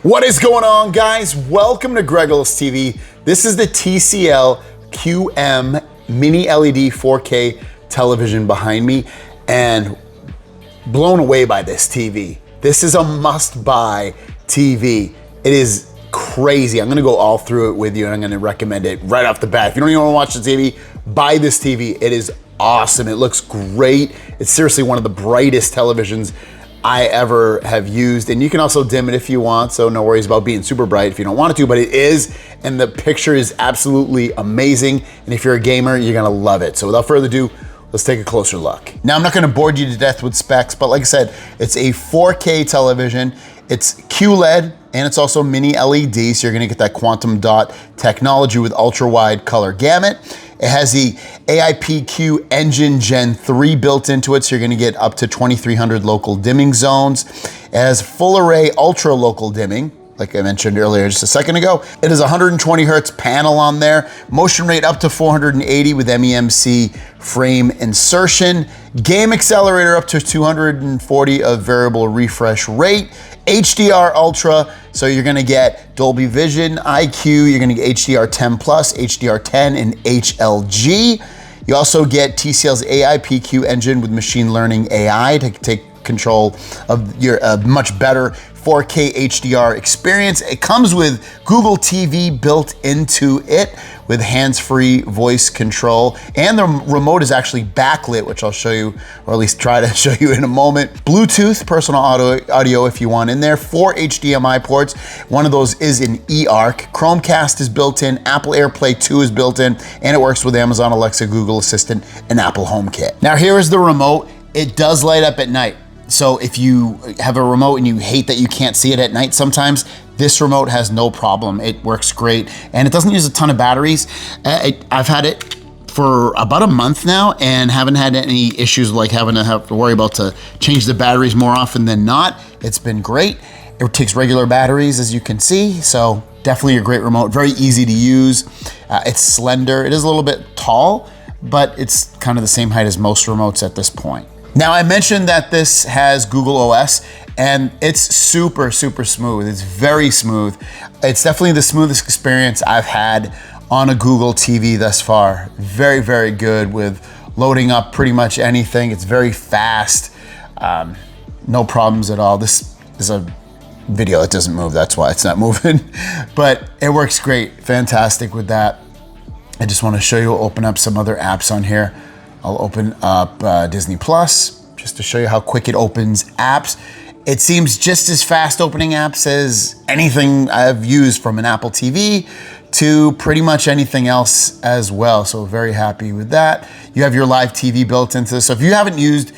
What is going on, guys? Welcome to Greggles TV. This is the TCL QM mini LED 4K television behind me, and blown away by this TV. This is a must-buy TV. It is crazy. I'm gonna go all through it with you, and I'm gonna recommend it right off the bat. If you don't even wanna watch the TV, buy this TV. It is awesome. It looks great. It's seriously one of the brightest televisions I ever have used, and you can also dim it if you want, so no worries about being super bright if you don't want it to, but it is, and the picture is absolutely amazing, and if you're a gamer, you're gonna love it. So without further ado, let's take a closer look. Now, I'm not gonna bore you to death with specs, but like I said, it's a 4K television, it's QLED, and it's also mini LED, so you're gonna get that quantum dot technology with ultra wide color gamut. It has the AIPQ engine Gen 3 built into it, so you're gonna get up to 2300 local dimming zones. It has full array ultra local dimming, like I mentioned earlier just a second ago. It is 120 hertz panel on there, motion rate up to 480 with MEMC frame insertion, game accelerator up to 240 of variable refresh rate, HDR Ultra, so you're gonna get Dolby Vision, IQ, you're gonna get HDR 10 Plus, HDR 10, and HLG. You also get TCL's AIPQ engine with machine learning AI to take control of your much better 4K HDR experience. It comes with Google TV built into it with hands-free voice control, and the remote is actually backlit, which I'll show you, or at least try to show you in a moment. Bluetooth, personal audio if you want in there, 4 HDMI ports. One of those is an eARC. Chromecast is built in, Apple AirPlay 2 is built in, and it works with Amazon Alexa, Google Assistant, and Apple HomeKit. Now here is the remote. It does light up at night. So if you have a remote and you hate that you can't see it at night sometimes, this remote has no problem. It works great, and it doesn't use a ton of batteries. I've had it for about a month now and haven't had any issues like having to worry about to change the batteries more often than not. It's been great. It takes regular batteries, as you can see, so definitely a great remote, very easy to use. It's slender. It is a little bit tall, but it's kind of the same height as most remotes at this point. Now, I mentioned that this has Google OS, and it's super, super smooth. It's very smooth. It's definitely the smoothest experience I've had on a Google TV thus far. Very, very good with loading up pretty much anything. It's very fast, no problems at all. This is a video that doesn't move, that's why it's not moving, but it works great, fantastic with that. I just wanna show you, open up some other apps on here. I'll open up Disney Plus just to show you how quick it opens apps. It seems just as fast opening apps as anything I've used, from an Apple TV to pretty much anything else as well. So very happy with that. You have your live TV built into this. So if you haven't used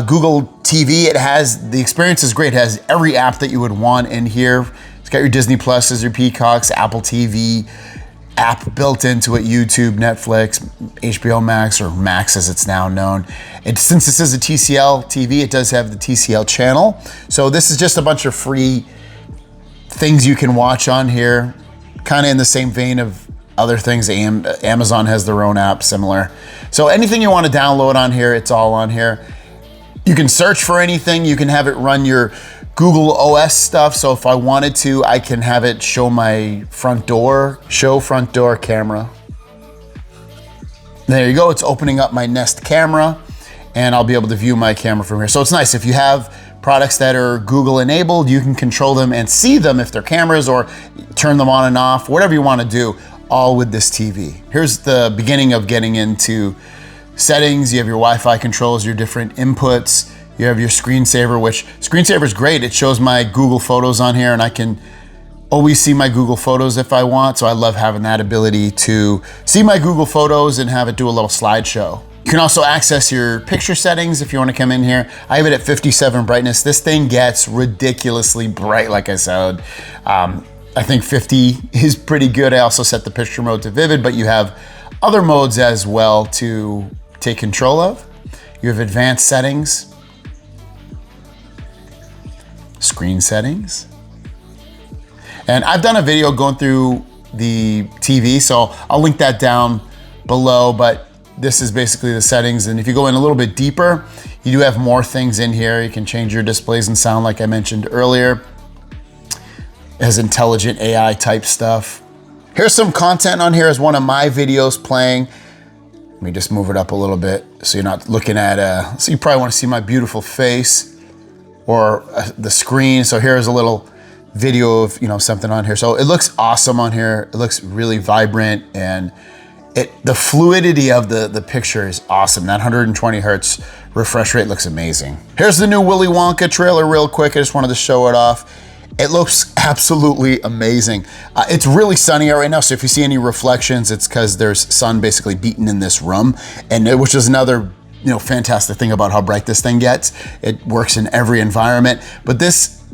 Google TV, the experience is great. It has every app that you would want in here. It's got your Disney Pluses, your Peacocks, Apple TV, app built into it, YouTube, Netflix, HBO Max, or Max as it's now known. Since this is a TCL TV, it does have the TCL channel. So this is just a bunch of free things you can watch on here, kind of in the same vein of other things. Amazon has their own app similar. So anything you want to download on here, it's all on here. You can search for anything. You can have it run your Google OS stuff. So if I wanted to, I can have it show my front door, show front door camera. There you go, it's opening up my Nest camera, and I'll be able to view my camera from here. So it's nice, if you have products that are Google enabled, you can control them and see them if they're cameras, or turn them on and off, whatever you want to do, all with this TV. Here's the beginning of getting into settings. You have your Wi-Fi controls, your different inputs. You have your screensaver, which screensaver is great. It shows my Google Photos on here, and I can always see my Google Photos if I want. So I love having that ability to see my Google Photos and have it do a little slideshow. You can also access your picture settings if you want to come in here. I have it at 57 brightness. This thing gets ridiculously bright, like I said. I think 50 is pretty good. I also set the picture mode to vivid, but you have other modes as well to take control of. You have advanced settings, screen settings. And I've done a video going through the TV, so I'll link that down below, but this is basically the settings. And if you go in a little bit deeper, you do have more things in here. You can change your displays and sound like I mentioned earlier. It has intelligent AI type stuff. Here's some content on here as one of my videos playing. Let me just move it up a little bit so you're not looking at, so you probably want to see my beautiful face or the screen. So here's a little video of, you know, something on here. So it looks awesome on here. It looks really vibrant, and the fluidity of the picture is awesome. That 120 hertz refresh rate looks amazing. Here's the new Willy Wonka trailer real quick. I just wanted to show it off. It looks absolutely amazing. It's really sunny out right now, so if you see any reflections, it's because there's sun basically beaten in this room, and which is another, you know, fantastic thing about how bright this thing gets. It works in every environment, but this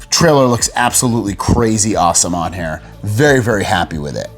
trailer looks absolutely crazy awesome on here. Very, very happy with it.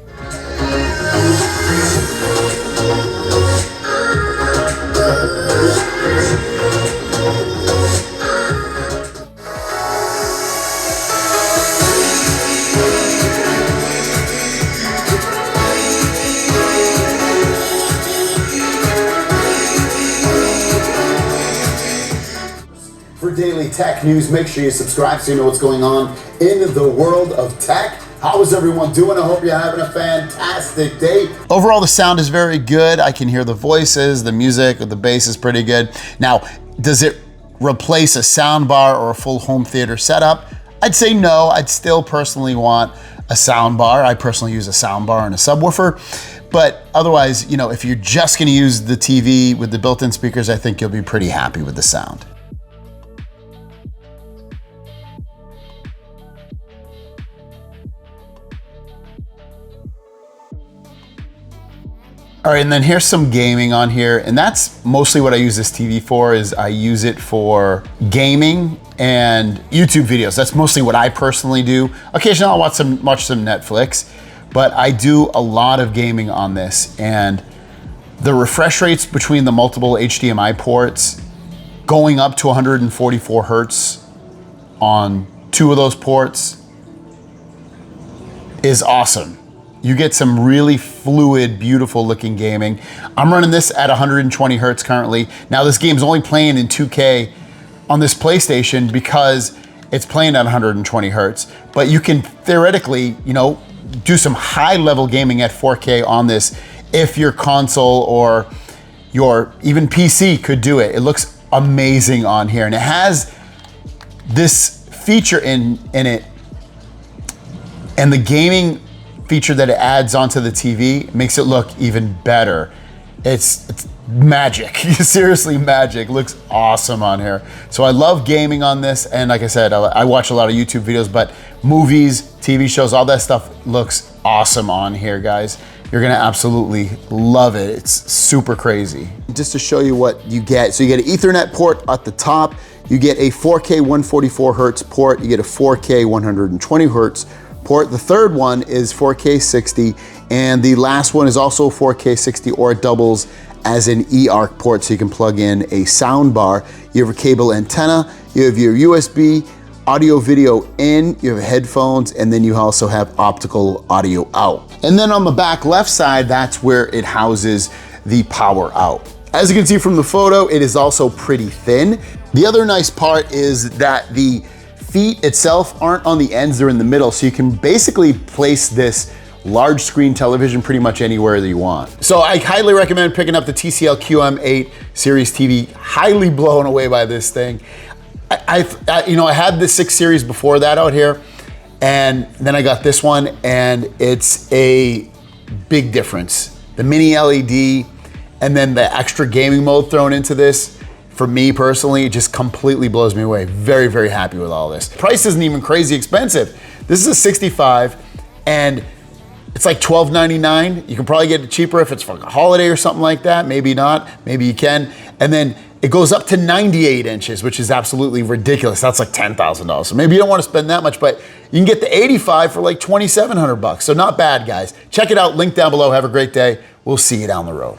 For daily tech news, make sure you subscribe so you know what's going on in the world of tech. How is everyone doing? I hope you're having a fantastic day. Overall, the sound is very good. I can hear the voices, the music, the bass is pretty good. Now, does it replace a sound bar or a full home theater setup? I'd say no. I'd still personally want a sound bar. I personally use a sound bar and a subwoofer. But otherwise, you know, if you're just gonna use the TV with the built-in speakers, I think you'll be pretty happy with the sound. All right, and then here's some gaming on here, and that's mostly what I use this TV for. Is I use it for gaming and YouTube videos. That's mostly what I personally do. Occasionally I'll watch some Netflix, but I do a lot of gaming on this, and the refresh rates between the multiple HDMI ports going up to 144 hertz on 2 of those ports is awesome. You get some really fluid, beautiful looking gaming. I'm running this at 120 hertz currently. Now this game's only playing in 2K on this PlayStation because it's playing at 120 hertz, but you can theoretically, you know, do some high level gaming at 4K on this if your console or your even PC could do it. It looks amazing on here, and it has this feature in it, and the gaming feature that it adds onto the TV makes it look even better. It's magic, seriously magic. Looks awesome on here. So I love gaming on this, and like I said, I watch a lot of YouTube videos, but movies, TV shows, all that stuff looks awesome on here, guys. You're gonna absolutely love it. It's super crazy. Just to show you what you get, so you get an Ethernet port at the top, you get a 4K 144 hertz port, you get a 4K 120 hertz port. The third one is 4K 60, and the last one is also 4K 60, or it doubles as an eARC port, so you can plug in a sound bar. You have a cable antenna, you have your USB, audio video in, you have headphones, and then you also have optical audio out. And then on the back left side, that's where it houses the power out. As you can see from the photo, it is also pretty thin. The other nice part is that the feet itself aren't on the ends, they're in the middle, so you can basically place this large screen television pretty much anywhere that you want. So I highly recommend picking up the TCL QM8 series TV. Highly blown away by this thing. I had the 6 series before that out here, and then I got this one, and it's a big difference. The mini LED and then the extra gaming mode thrown into this, for me personally, it just completely blows me away. Very, very happy with all this. Price isn't even crazy expensive. This is a 65, and it's like $12.99. You can probably get it cheaper if it's for a holiday or something like that. Maybe not, maybe you can. And then it goes up to 98 inches, which is absolutely ridiculous. That's like $10,000. So maybe you don't want to spend that much, but you can get the 85 for like 2,700 bucks. So not bad, guys. Check it out, link down below. Have a great day. We'll see you down the road.